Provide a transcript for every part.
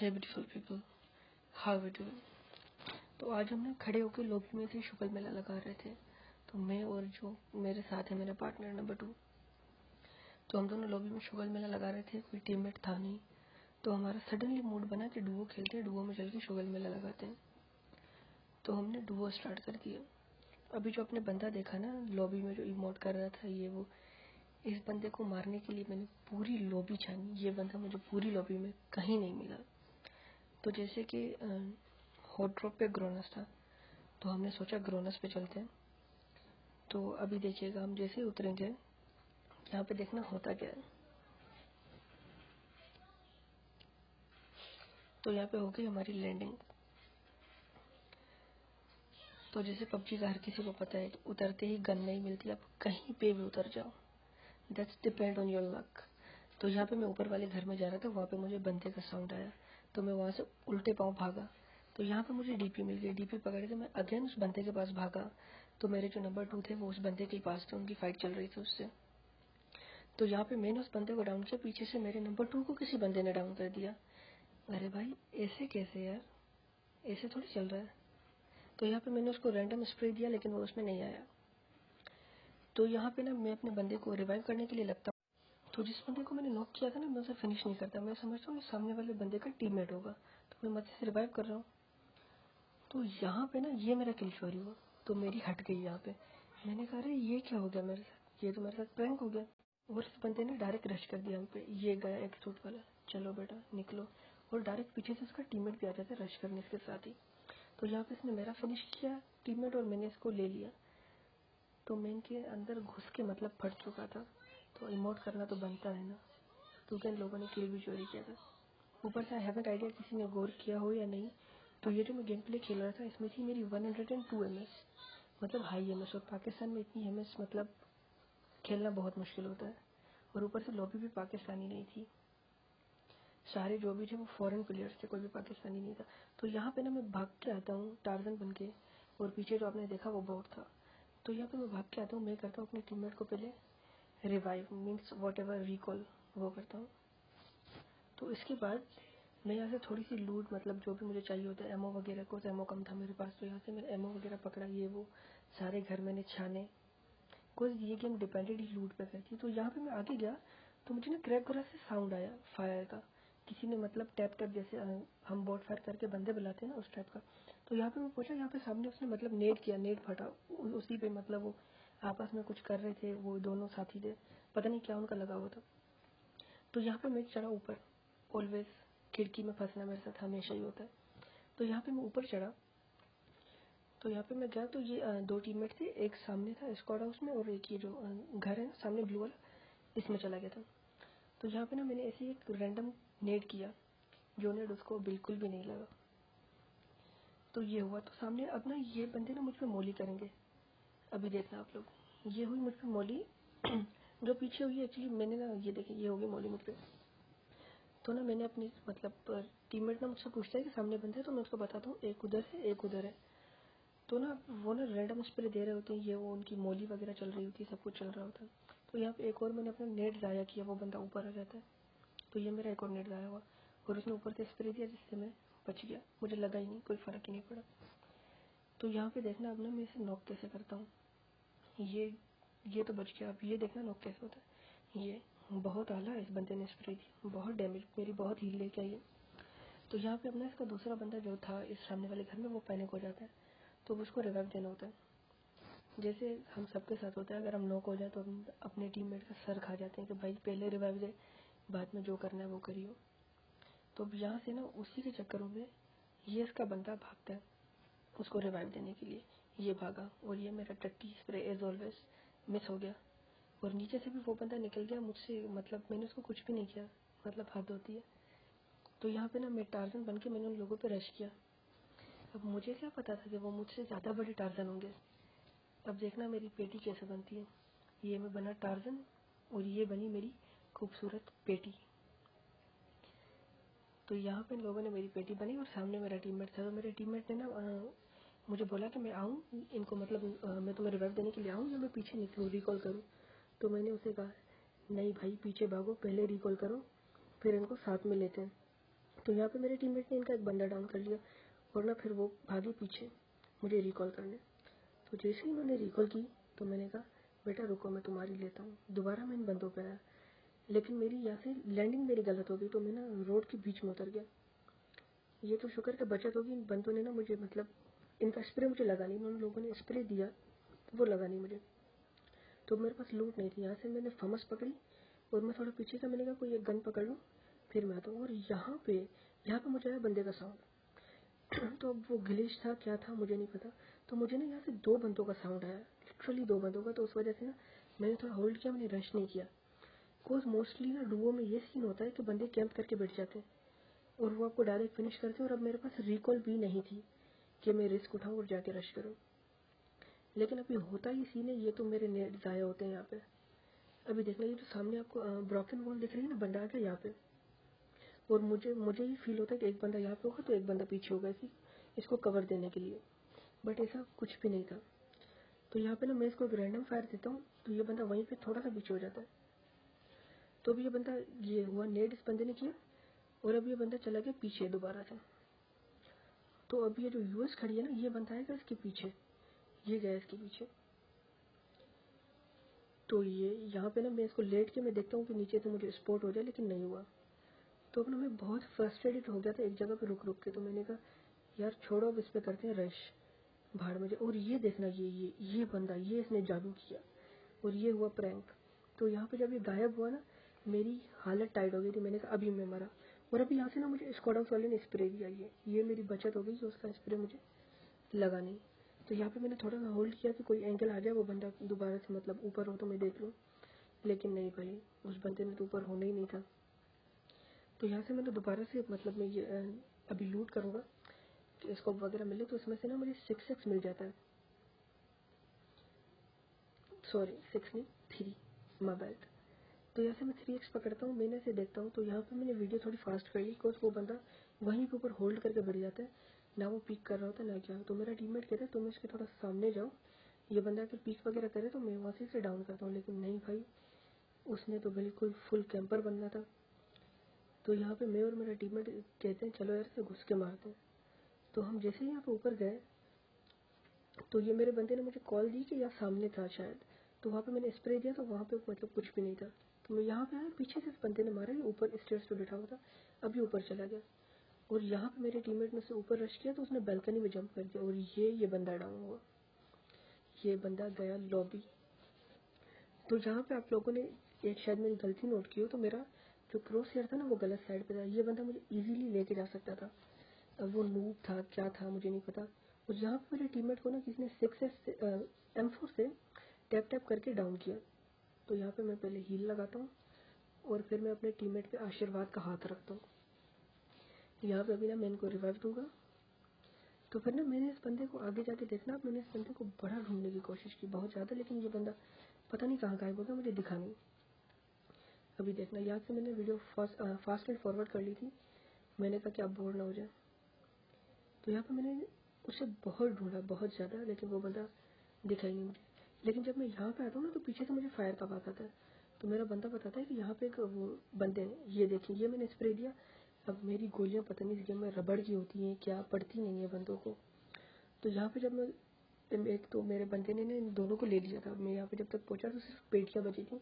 Hey beautiful people, how are you? तो आज हम ना खड़े होकर लॉबी में से शुगल मेला लगा रहे थे। तो मैं और जो मेरे साथ है मेरा पार्टनर नंबर 2, तो हम दोनों लॉबी में शुगल मेला लगा रहे थे। कोई टीममेट था नहीं, तो हमारा सडनली मूड बना कि डुओ खेलते हैं, डुओ में चल के शुगल मेला लगाते हैं। तो हमने डुओ स्टार्ट कर दिया। अभी जो आपने बंदा देखा ना लॉबी में जो इमोट कर रहा था ये वो, इस बंदे को मारने के लिए मैंने पूरी लॉबी छानी। ये बंदा मुझे पूरी लॉबी में कहीं नहीं मिला। तो जैसे कि हॉट ड्रॉप पे ग्रोनस था, तो हमने सोचा ग्रोनस पे चलते हैं। तो अभी देखिएगा, हम जैसे ही उतरेंगे यहाँ पे देखना होता क्या है। तो यहाँ पे हो गई हमारी लैंडिंग। तो जैसे पबजी का हर किसी को पता है, उतरते ही गन नहीं मिलती, आप कहीं पे भी उतर जाओ, that's depend on your luck. तो यहाँ पे मैं ऊपर वाले घर में जा रहा था, वहाँ पे मुझे बंदे का साउंड आया, तो मैं वहाँ से उल्टे पाँव भागा। तो यहाँ पे मुझे डीपी मिल गई, डीपी पकड़ के मैं अगेन उस बंदे के पास भागा। तो मेरे जो नंबर 2 थे वो उस बंदे के पास थे, उनकी फाइट चल रही थी उससे। तो यहाँ पे मैंने उस बंदे को डाउन किया, पीछे से मेरे नंबर 2 को किसी बंदे ने डाउन कर दिया। अरे भाई ऐसे कैसे यार, ऐसे थोड़ी चल रहा है। तो यहाँ पे मैंने उसको रैंडम स्प्रे दिया, लेकिन वो उसमें नहीं आया। तो यहाँ पे ना मैं अपने बंदे को रिवाइव करने के लिए लगता हूँ। तो जिस बंदे को मैंने नॉक किया था ना, मैं उसे फिनिश नहीं करता, मैं समझता हूँ सामने वाले बंदे का टीममेट होगा, तो मैं मत से रिवाइव कर रहा हूँ। तो यहाँ पे ना ये मेरा किल चोरी हुआ, तो मेरी हट गई यहाँ पे। मैंने कहा अरे ये क्या हो गया मेरे साथ, ये तो मेरे साथ प्रैंक हो गया। और इस बंदे ने डायरेक्ट रश कर दिया हम पे। ये गया एक सूट वाला, चलो बेटा निकलो, और डायरेक्ट पीछे से उसका टीममेट भी आ जाता है रश करने के साथ ही। तो यहाँ पे इसने मेरा फिनिश किया टीममेट, और मैंने इसको ले लिया। तो मैं इनके अंदर घुस के मतलब फट चुका था। तो इमोट करना तो बनता है ना, क्योंकि इन लोगों ने किल भी चोरी किया था। ऊपर से आई हैवंट आइडिया किसी ने गौर किया हो या नहीं। तो ये जो मैं गेम प्ले खेल रहा था, इसमें थी मेरी 102 MS, मतलब हाई MS। और पाकिस्तान में इतनी MS मतलब खेलना बहुत मुश्किल होता है। और ऊपर से लॉबी भी पाकिस्तानी नहीं थी, सारे जो भी थे वो फॉरेन प्लेयर्स थे, कोई भी पाकिस्तानी नहीं था। तो यहाँ पे ना मैं भाग के आता हूँ टार्जन बन के, और पीछे जो आपने देखा वो बोट था। तो यहाँ पे मैं भाग के आता हूँ, मैं करता हूँ अपने टीममेट को पहले revive, means what ever recall वो करता हूँ। तो इसके बाद मैं यहाँ से थोड़ी सी लूट, मतलब जो भी मुझे चाहिए होता है, एमओ वगैरह को, तो एमओ कम था मेरे पास, तो यहाँ से मैंने एमओ वगैरह पकड़ा, ये वो सारे घर मैंने छाने। कुछ ये गेम डिपेंडेड ही लूट पे करती। तो यहाँ पे मैं आगे गया, तो मुझे ना क्रैक वगैरह से साउंड आया फायर का, किसी ने मतलब टैप टैप जैसे हम बोट फायर करके बंदे बुलाते हैं ना, उस टाइप का। तो यहाँ पे मैं पूछा, यहाँ पे सामने उसने मतलब नेट किया, नेट फटा उसी पे, मतलब वो आपस में कुछ कर रहे थे, वो दोनों साथी थे, पता नहीं क्या उनका लगा हुआ था। तो यहाँ पे मैं चढ़ा ऊपर, ऑलवेज खिड़की में फंसना मेरे साथ हमेशा ही होता है। तो यहाँ पे मैं ऊपर चढ़ा, तो यहाँ पे मैं गया, तो ये 2 टीममेट थे, एक सामने था स्क्वाड हाउस में, और एक ये जो घर है सामने ब्लू वाला, इसमें चला गया था। तो यहाँ पे ना मैंने ऐसे एक रैंडम नेट किया, जो नेट उसको बिल्कुल भी नहीं लगा। तो ये हुआ, तो सामने अब ना ये बंदे ना मुझ पे मोली करेंगे। अभी देखना आप लोग, ये हुई मुझ पे मोली जो पीछे हुई एक्चुअली मैंने ना, ये देखिए ये होगी मोली मुझ पे। तो ना मैंने अपनी मतलब टीममेट ना मुझसे पूछता है कि सामने बंदा है, तो मैं उसको बताता हूँ एक उधर है एक उधर है। तो ना वो ना रैंडम स्प्रे दे रहे होते हैं, ये वो उनकी मोली वगैरह चल रही होती है, सब कुछ चल रहा होता है। तो यहाँ पे एक और मैंने अपना नेट ज़ाया किया, वो बंदा ऊपर आ जाता है। तो ये मेरा एक और नेट ज़ाया हुआ, और उसने ऊपर से स्प्रे दिया, जिससे मैं बच गया, मुझे लगा ही नहीं, कोई फ़र्क ही नहीं पड़ा। तो यहाँ पे देखना अब ना मैं इसे नॉक कैसे करता हूँ। ये तो बच गया। अब ये देखना नॉक कैसे होता है। ये बहुत आला इस बंदे ने स्प्रे दी, बहुत डैमेज, मेरी बहुत हील लेके आई है। तो यहाँ पे अपना इसका दूसरा बंदा जो था इस सामने वाले घर में, वो पैनिक हो जाता है, तो उसको रिवाइव देना होता है। जैसे हम सबके साथ होता है, अगर हम नॉक हो जाए तो हम अपने टीममेट का सर खा जाते हैं कि भाई पहले रिवाइव दे, बाद में जो करना है वो करियो। तो अब यहाँ से ना उसी के चक्करों में ये इसका बंदा भागता है उसको रिवाइव देने के लिए। ये भागा, और ये मेरा टट्टी स्प्रे एज ऑलवेज मिस हो गया, और नीचे से भी वो बंदा निकल गया मुझसे, मतलब मैंने उसको कुछ भी नहीं किया, मतलब हद होती है। तो यहाँ पे ना मैं टार्जन बन के मैंने उन लोगों पे रश किया। अब मुझे क्या पता था कि वो मुझसे ज़्यादा बड़े टार्जन होंगे। अब देखना मेरी पेटी कैसे बनती है। ये मैं बना टार्जन, और ये बनी मेरी खूबसूरत पेटी। तो यहाँ पे लोगों ने मेरी पेटी बनी, और सामने मेरा टीममेट था। तो मेरे टीममेट ने ना मुझे बोला कि मैं आऊँ इनको, मतलब मैं तुम्हें रिवाइव देने के लिए आऊँ या मैं पीछे निकलूँ रिकॉल करूँ। तो मैंने उसे कहा नहीं भाई पीछे भागो, पहले रिकॉल करो, फिर इनको साथ में लेते हैं। तो यहाँ पे मेरे टीममेट ने इनका एक बंदा डाउन कर लिया और ना फिर वो भागे पीछे मुझे रिकॉल करने। तो जैसे ही उन्होंने रिकॉल की तो मैंने कहा बेटा रुको मैं तुम्हारी लेता हूँ। दोबारा मैं इन बंदों पर आया, लेकिन मेरी यहाँ से लैंडिंग मेरी गलत हो गई, तो मैं ना रोड के बीच में उतर गया। ये तो शुक्र का बचत होगी, इन बंदों ने ना मुझे मतलब इनका स्प्रे मुझे लगा नहीं, उन लोगों ने स्प्रे दिया वो लगा नहीं मुझे। तो मेरे पास लूट नहीं थी, यहाँ से मैंने फमस पकड़ी और मैं थोड़ा पीछे से मैंने कहा कोई एक गन पकड़ लूँ फिर मैं आता हूँ। और यहाँ पे मुझे आया बंदे का साउंड। तो अब वो ग्लिच था क्या था मुझे नहीं पता, तो मुझे ना यहाँ से 2 बंदों का साउंड आया, लिटरली 2 बंदों का। तो उस वजह से ना मैंने थोड़ा होल्ड किया, मैंने रश नहीं किया। बिकॉज मोस्टली ना डुओ में ये सीन होता है कि बंदे कैंप करके बैठ जाते हैं और वो आपको डायरेक्ट फिनिश करते हैं। और अब मेरे पास रिकॉल भी नहीं थी कि मैं रिस्क उठाऊँ और जाके रश करूँ। लेकिन अभी होता ही सीन है, ये तो मेरे नेट ज़ाया होते हैं यहाँ पे। अभी देखना ये जो सामने आपको ब्रोकन वॉल दिख रही है ना, बंदा आ गया यहाँ पे और मुझे ही फील होता है कि एक बंदा यहाँ पे होगा तो एक बंदा पीछे होगा इसको कवर देने के लिए, बट ऐसा कुछ भी नहीं था। तो यहाँ पे ना मैं इसको एक रैंडम फायर देता हूँ तो ये बंदा वहीं पे थोड़ा सा पीछे हो जाता है। तो अभी ये बंदा ये हुआ नेट इस बंदे ने किया और अब ये बंदा चला गया पीछे दोबारा से। तो अभी ये जो यूएस खड़ी है ना, ये बंदा आएगा इसके पीछे, ये गया इसके पीछे। तो ये यहाँ पे ना मैं इसको लेट के मैं देखता हूँ कि नीचे से मुझे स्पॉट हो जाए, लेकिन नहीं हुआ। तो अब ना मैं बहुत फ्रस्ट्रेटेड हो गया था एक जगह पे रुक के। तो मैंने कहा यार छोड़ो अब इस पे करते हैं रश, भाड़ में जाए। और ये देखना ये बंदा ये इसने जादू किया और ये हुआ प्रैंक। तो यहाँ पे जब ये गायब हुआ ना मेरी हालत टाइट हो गई थी, मैंने कहा अभी मैं मरा। और अभी यहाँ से ना मुझे स्क्वाड हाउस वाले ने स्प्रे दिया, ये मेरी बचत हो गई कि उसका स्प्रे मुझे लगा नहीं। तो यहाँ पे मैंने थोड़ा सा होल्ड किया कि कोई एंगल आ जाए वो बंदा दोबारा से मतलब ऊपर हो तो मैं देख लूँ, लेकिन नहीं भाई उस बंदे ने तो ऊपर होना ही नहीं था। तो यहाँ से मैंने दोबारा से मतलब मैं ये अभी लूट करूँगा कि स्कोप वगैरह मिले। तो इसमें से ना मुझे 6x मिल जाता है, सॉरी 6 नहीं 3, माय बैड। तो यहाँ से मैं 3x पकड़ता हूँ, मैंने से देखता हूँ। तो यहाँ पे मैंने वीडियो थोड़ी फास्ट कर ली बिकॉज वो बंदा वहीं के ऊपर होल्ड करके बैठ जाता है, ना वो पीक कर रहा होता ना क्या। तो मेरा टीममेट कहता है तुम इसके थोड़ा सामने जाओ, ये बंदा अगर पीक वगैरह करे तो मैं वहाँ से डाउन करता हूँ। लेकिन नहीं भाई, उसने तो बिल्कुल फुल कैंपर बनना था। तो यहाँ पे मैं और मेरा टीममेट कहते हैं चलो यार से घुस के मारते हैं। तो हम जैसे ही यहाँ पे ऊपर गए तो ये मेरे बंदे ने मुझे कॉल दी कि यहाँ सामने था शायद। तो वहाँ पे मैंने स्प्रे दिया तो वहाँ पे मतलब कुछ भी नहीं था। तो मैं यहाँ पे आया, पीछे से इस बंदे ने मारा, ये ऊपर स्टेयर्स पे बैठा हुआ था, अभी ऊपर चला गया। और यहाँ पे मेरे टीममेट ने से ऊपर रश किया तो उसने बैल्कनी में जंप कर दिया और ये बंदा डाउन हुआ, ये बंदा गया लॉबी। तो यहाँ पे आप लोगों ने एक शायद मेरी गलती नोट की हो, तो मेरा जो क्रॉस हेयर था ना वो गलत साइड पे था, ये बंदा मुझे इजीली लेके जा सकता था। अब वो नूब था क्या था मुझे नहीं पता। और यहाँ पे मेरे टीममेट को ना किसी ने 6S M4 से टैप टैप करके डाउन किया। तो यहाँ पे मैं पहले हील लगाता हूँ और फिर मैं अपने टीममेट पे आशीर्वाद का हाथ रखता हूँ। यहाँ पे अभी ना मैं इनको रिवाइव दूंगा। तो फिर ना मैंने इस बंदे को आगे जाके देखना, मैंने इस बंदे को बड़ा ढूंढने की कोशिश की बहुत ज़्यादा, लेकिन ये बंदा पता नहीं कहाँ गायब हो गया, मुझे दिखा नहीं। अभी देखना यहाँ से मैंने वीडियो फास्ट एंड फॉरवर्ड कर ली थी, मैंने कहा कि आप बोर ना हो जाए। तो यहाँ पे मैंने उसे बहुत ढूंढा बहुत ज़्यादा, लेकिन वो बंदा दिखा ही नहीं मुझे। लेकिन जब मैं यहाँ पे आता हूँ ना तो पीछे से मुझे फायर का आवाज़ आता है। तो मेरा बंदा बताता है कि यहाँ पे एक वो बंदे हैं, ये देखिए ये मैंने स्प्रे दिया। अब मेरी गोलियाँ पता नहीं इस गेम में रबड़ की होती हैं क्या, पड़ती नहीं है बंदों को। तो यहाँ पे जब मैं एक तो मेरे बंदे ने इन दोनों को ले लिया था, मैं यहाँ पे जब तक पहुँचा तो सिर्फ पेटियाँ बची थी,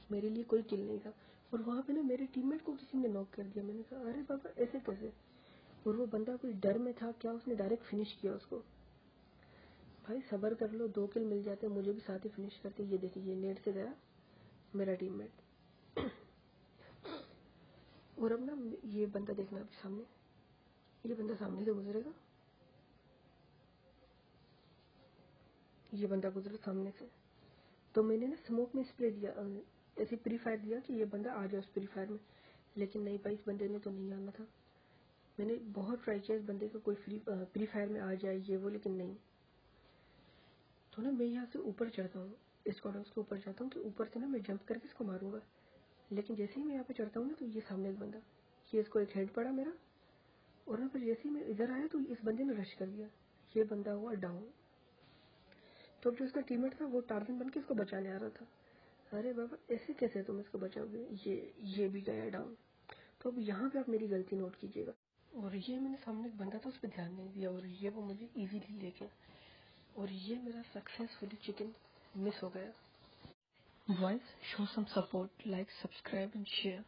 मेरे लिए कोई किल नहीं था। और वहाँ पे ना मेरे टीममेट को किसी ने नॉक कर दिया। मैंने कहा अरे बाबा ऐसे कैसे। और वो बंदा कोई डर में था क्या, उसने डायरेक्ट फिनिश किया उसको। भाई सब्र कर लो, 2 किल मिल जाते, मुझे भी साथ ही फिनिश करते। ये देखिए ये नेट से गया मेरा टीममेट। और अब ना ये बंदा देखना अभी सामने, ये बंदा सामने से गुजरेगा, ये बंदा गुजरा सामने से। तो मैंने ना स्मोक में स्प्रे दिया, ऐसे प्री फायर दिया कि ये बंदा आ जाए उस प्री फायर में, लेकिन नहीं भाई इस बंदे ने तो नहीं आना था। मैंने बहुत ट्राई किया इस बंदे को कोई प्री फायर में आ जाए ये वो, लेकिन नहीं। तो ना मैं यहाँ से ऊपर चढ़ता हूँ, स्क्वाड हाउस के ऊपर जाता हूँ कि ऊपर से ना मैं जंप करके इसको मारूंगा। लेकिन जैसे ही मैं यहाँ पे चढ़ता हूँ ना तो ये सामने एक बंदा, ये इसको एक हेड पड़ा मेरा। और ना फिर जैसे ही मैं इधर आया तो इस बंदे ने रश कर दिया, ये बंदा हुआ डाउन। तो अब जो इसका टीममेट था वो टार्गेट बन के इसको बचाने आ रहा था। अरे बाबा ऐसे कैसे तुम इसको बचाओगे, ये भी गया डाउन। तो अब यहाँ पे आप मेरी गलती नोट कीजिएगा। और ये मैंने सामने एक बंदा था, उस पर ध्यान नहीं दिया, और ये वो मुझे इजीली ले गया, और ये मेरा सक्सेसफुली चिकन मिस हो गया. Boys, show some support, like, subscribe and share.